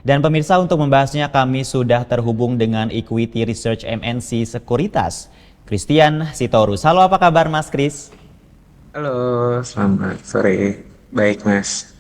Dan pemirsa, untuk membahasnya kami sudah terhubung dengan Equity Research MNC Sekuritas, Christian Sitorus. Halo, apa kabar Mas Kris? Halo, selamat sore. Baik, Mas.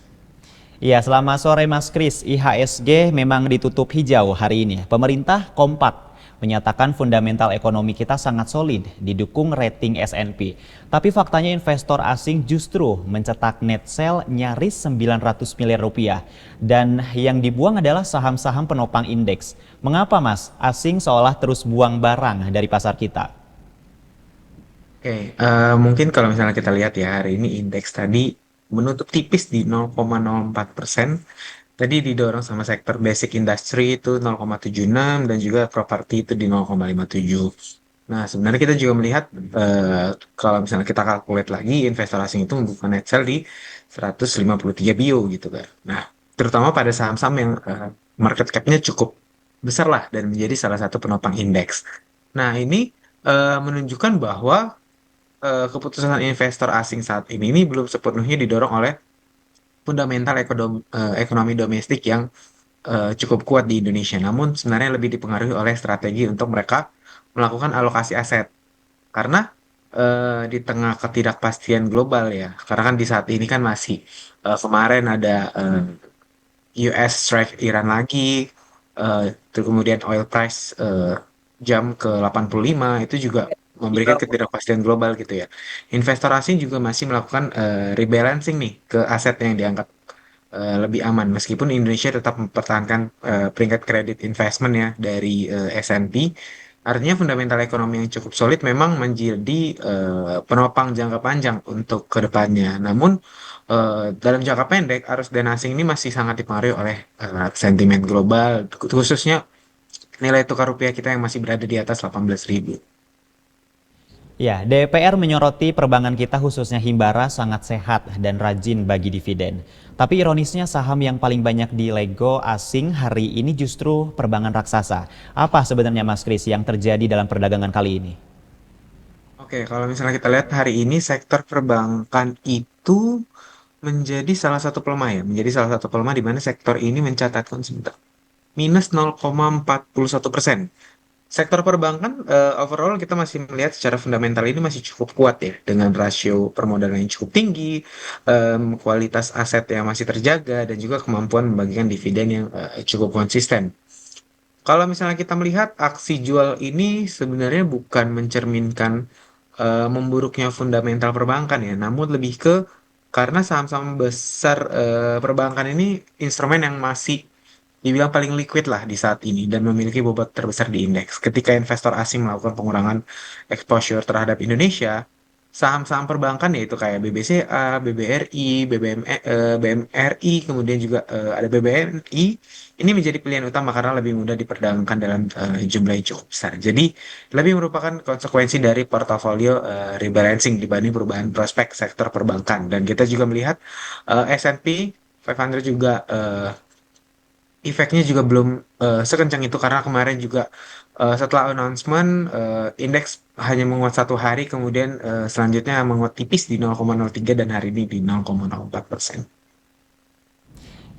Ya, selamat sore Mas Kris. IHSG memang ditutup hijau hari ini. Pemerintah kompak menyatakan fundamental ekonomi kita sangat solid, didukung rating S&P. Tapi faktanya investor asing justru mencetak net sell nyaris 900 miliar rupiah. Dan yang dibuang adalah saham-saham penopang indeks. Mengapa Mas? Asing seolah terus buang barang dari pasar kita. Oke, mungkin kalau misalnya kita lihat ya, hari ini indeks tadi menutup tipis di 0,04%. Tadi didorong sama sektor basic industry itu 0,76 dan juga properti itu di 0,57. Nah, sebenarnya kita juga melihat kalau misalnya kita kalkulate lagi, investor asing itu membuka net sell di 153 bio gitu kan. Nah, terutama pada saham-saham yang market cap-nya cukup besar lah dan menjadi salah satu penopang indeks. Nah, ini menunjukkan bahwa keputusan investor asing saat ini belum sepenuhnya didorong oleh fundamental ekonomi domestik yang cukup kuat di Indonesia. Namun sebenarnya lebih dipengaruhi oleh strategi untuk mereka melakukan alokasi aset. Karena di tengah ketidakpastian global ya, karena kan di saat ini kan masih kemarin ada US strike Iran lagi, terus kemudian oil price jam ke 85 itu juga memberikan ketidakpastian global gitu ya. Investor asing juga masih melakukan rebalancing nih ke aset yang dianggap lebih aman meskipun Indonesia tetap mempertahankan peringkat kredit investment ya dari S&P. Artinya fundamental ekonomi yang cukup solid memang menjadi penopang jangka panjang untuk kedepannya. Namun dalam jangka pendek arus dana asing ini masih sangat dipengaruhi oleh sentimen global, khususnya nilai tukar rupiah kita yang masih berada di atas 18.000. Ya, DPR menyoroti perbankan kita khususnya Himbara sangat sehat dan rajin bagi dividen. Tapi ironisnya saham yang paling banyak dilego asing hari ini justru perbankan raksasa. Apa sebenarnya Mas Kris yang terjadi dalam perdagangan kali ini? Oke, kalau misalnya kita lihat hari ini sektor perbankan itu menjadi salah satu pelemah ya, menjadi salah satu pelemah di mana sektor ini mencatatkan sebentar minus 0,41%. Sektor perbankan overall kita masih melihat secara fundamental ini masih cukup kuat ya dengan rasio permodalan yang cukup tinggi, kualitas aset yang masih terjaga dan juga kemampuan membagikan dividen yang cukup konsisten. Kalau misalnya kita melihat aksi jual ini sebenarnya bukan mencerminkan memburuknya fundamental perbankan ya, namun lebih ke karena saham-saham besar perbankan ini instrumen yang masih dibilang paling liquid lah di saat ini dan memiliki bobot terbesar di indeks. Ketika investor asing melakukan pengurangan exposure terhadap Indonesia, saham-saham perbankan yaitu kayak BBCA, BBRI, BMRI, kemudian juga ada BBNI, ini menjadi pilihan utama karena lebih mudah diperdagangkan dalam jumlah yang cukup besar. Jadi lebih merupakan konsekuensi dari portofolio rebalancing dibanding perubahan prospek sektor perbankan. Dan kita juga melihat S&P 500 juga efeknya juga belum sekencang itu karena kemarin juga setelah announcement indeks hanya menguat 1 hari kemudian selanjutnya menguat tipis di 0,03 dan hari ini di 0,04%.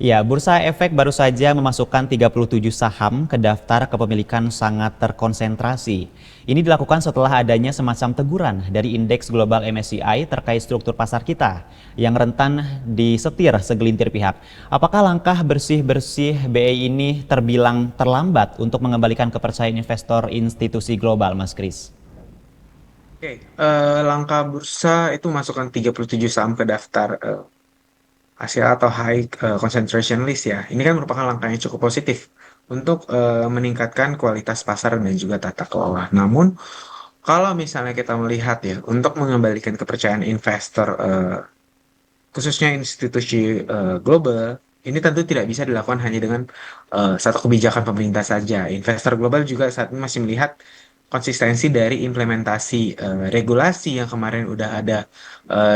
Ya, Bursa Efek baru saja memasukkan 37 saham ke daftar kepemilikan sangat terkonsentrasi. Ini dilakukan setelah adanya semacam teguran dari indeks global MSCI terkait struktur pasar kita yang rentan disetir segelintir pihak. Apakah langkah bersih-bersih BI ini terbilang terlambat untuk mengembalikan kepercayaan investor institusi global, Mas Kris? Oke, langkah bursa itu masukkan 37 saham ke daftar Asia atau High Concentration List ya. Ini kan merupakan langkah yang cukup positif untuk meningkatkan kualitas pasar dan juga tata kelola. Namun kalau misalnya kita melihat ya, untuk mengembalikan kepercayaan investor, khususnya institusi global, ini tentu tidak bisa dilakukan hanya dengan satu kebijakan pemerintah saja. Investor global juga saat ini masih melihat konsistensi dari implementasi regulasi yang kemarin udah ada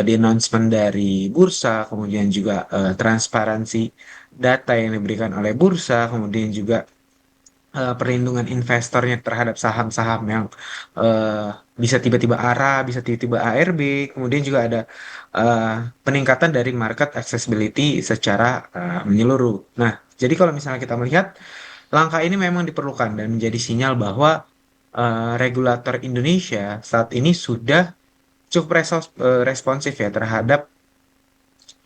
di announcement dari bursa, kemudian juga transparansi data yang diberikan oleh bursa, kemudian juga perlindungan investornya terhadap saham-saham yang eh, bisa tiba-tiba ARA, bisa tiba-tiba ARB, kemudian juga ada peningkatan dari market accessibility secara menyeluruh. Nah, Jadi kalau misalnya kita melihat langkah ini memang diperlukan dan menjadi sinyal bahwa regulator Indonesia saat ini sudah cukup responsif ya terhadap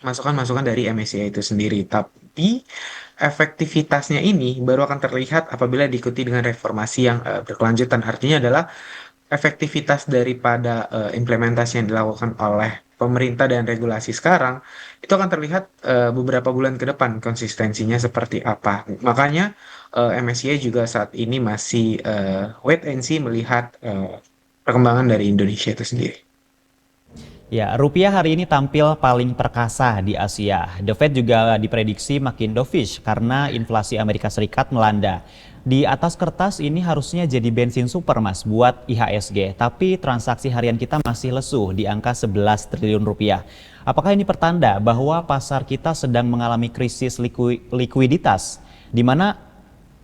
masukan-masukan dari MSCI itu sendiri. Tapi efektivitasnya ini baru akan terlihat apabila diikuti dengan reformasi yang berkelanjutan. Artinya adalah efektivitas daripada implementasi yang dilakukan oleh pemerintah dan regulasi sekarang itu akan terlihat beberapa bulan ke depan konsistensinya seperti apa. Makanya MSCI juga saat ini masih wait and see melihat perkembangan dari Indonesia itu sendiri. Ya, rupiah hari ini tampil paling perkasa di Asia. The Fed juga diprediksi makin dovish karena inflasi Amerika Serikat melanda. Di atas kertas ini harusnya jadi bensin super mas buat IHSG, tapi transaksi harian kita masih lesu di angka 11 triliun rupiah. Apakah ini pertanda bahwa pasar kita sedang mengalami krisis likuiditas, di mana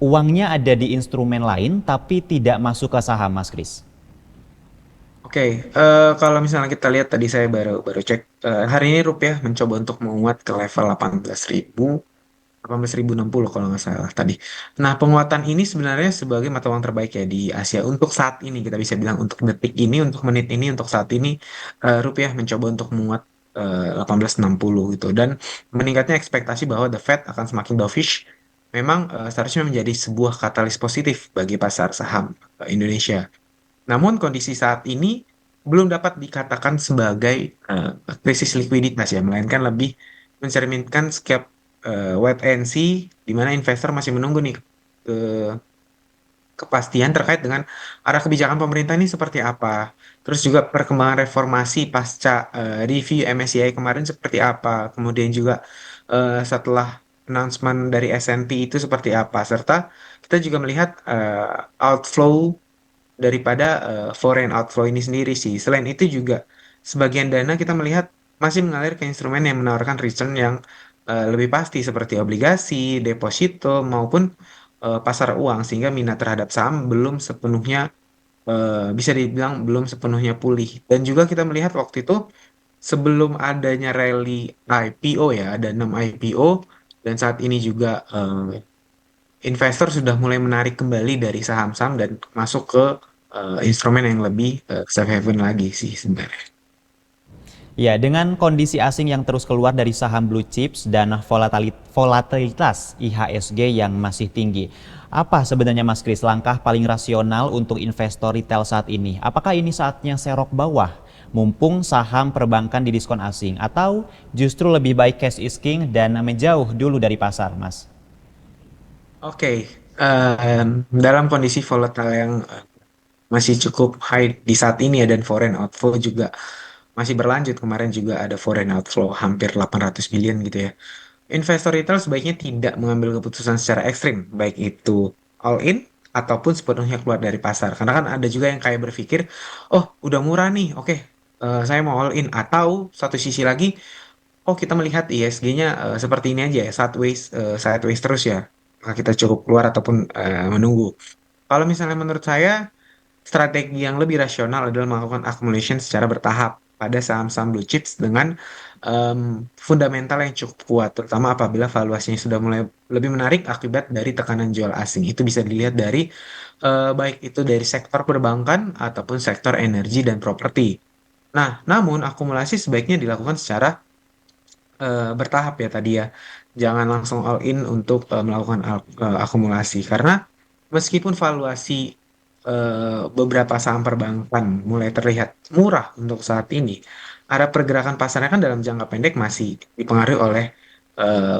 uangnya ada di instrumen lain tapi tidak masuk ke saham, Mas Kris? Oke, kalau misalnya kita lihat tadi saya baru baru cek hari ini rupiah mencoba untuk menguat ke level 18.060 kalau nggak salah tadi. Nah, penguatan ini sebenarnya sebagai mata uang terbaik ya di Asia untuk saat ini kita bisa bilang untuk detik ini, untuk menit ini, untuk saat ini rupiah mencoba untuk menguat 1860 gitu dan meningkatnya ekspektasi bahwa the Fed akan semakin dovish memang seharusnya menjadi sebuah katalis positif bagi pasar saham Indonesia. Namun kondisi saat ini belum dapat dikatakan sebagai krisis likuiditas ya, melainkan lebih mencerminkan sikap wait and see, di mana investor masih menunggu nih eh, kepastian terkait dengan arah kebijakan pemerintah ini seperti apa. Terus juga perkembangan reformasi pasca review MSCI kemarin seperti apa. Kemudian juga setelah announcement dari S&P itu seperti apa. Serta kita juga melihat outflow daripada foreign outflow ini sendiri sih. Selain itu juga sebagian dana kita melihat masih mengalir ke instrumen yang menawarkan return yang lebih pasti seperti obligasi, deposito maupun pasar uang sehingga minat terhadap saham belum sepenuhnya bisa dibilang belum sepenuhnya pulih. Dan juga kita melihat waktu itu sebelum adanya rally IPO ya, ada 6 IPO dan saat ini juga investor sudah mulai menarik kembali dari saham-saham dan masuk ke instrumen yang lebih safe haven lagi sih sebenarnya. Ya, dengan kondisi asing yang terus keluar dari saham blue chips dan volatilitas IHSG yang masih tinggi, apa sebenarnya Mas Kris langkah paling rasional untuk investor retail saat ini? Apakah ini saatnya serok bawah, mumpung saham perbankan di diskon asing, atau justru lebih baik cash is king dan menjauh dulu dari pasar, Mas? Oke, dalam kondisi volatile yang masih cukup high di saat ini ya dan foreign outflow juga masih berlanjut. Kemarin juga ada foreign outflow hampir 800 billion gitu ya. Investor retail sebaiknya tidak mengambil keputusan secara ekstrim, baik itu all in ataupun sepenuhnya keluar dari pasar. Karena kan ada juga yang kayak berpikir, oh udah murah nih, oke, saya mau all in. Atau satu sisi lagi, oh kita melihat ISG-nya seperti ini aja ya, sideways terus ya. Maka kita cukup keluar ataupun menunggu. Kalau misalnya menurut saya, strategi yang lebih rasional adalah melakukan accumulation secara bertahap pada saham-saham blue chips dengan fundamental yang cukup kuat, terutama apabila valuasinya sudah mulai lebih menarik akibat dari tekanan jual asing. Itu bisa dilihat dari baik itu dari sektor perbankan ataupun sektor energi dan properti. Nah, namun akumulasi sebaiknya dilakukan secara bertahap ya tadi ya. Jangan langsung all in untuk melakukan akumulasi karena meskipun valuasi beberapa saham perbankan mulai terlihat murah untuk saat ini, ada pergerakan pasarnya kan dalam jangka pendek masih dipengaruhi oleh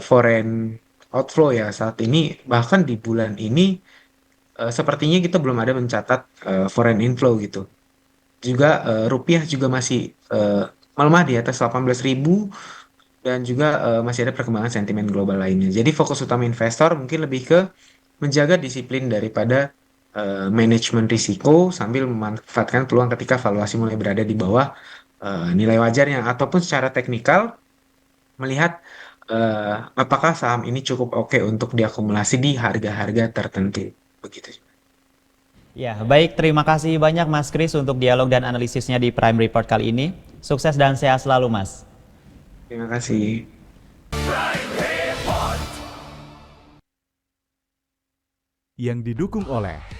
foreign outflow ya saat ini bahkan di bulan ini sepertinya kita belum ada mencatat foreign inflow gitu. Juga rupiah juga masih melemah di atas 18.000 dan juga masih ada perkembangan sentimen global lainnya. Jadi fokus utama investor mungkin lebih ke menjaga disiplin daripada manajemen risiko sambil memanfaatkan peluang ketika valuasi mulai berada di bawah nilai wajarnya ataupun secara teknikal melihat apakah saham ini cukup oke untuk diakumulasi di harga-harga tertentu. Begitu. Ya, baik. Terima kasih banyak Mas Kris untuk dialog dan analisisnya di Prime Report kali ini. Sukses dan sehat selalu, Mas. Terima kasih. yang didukung oleh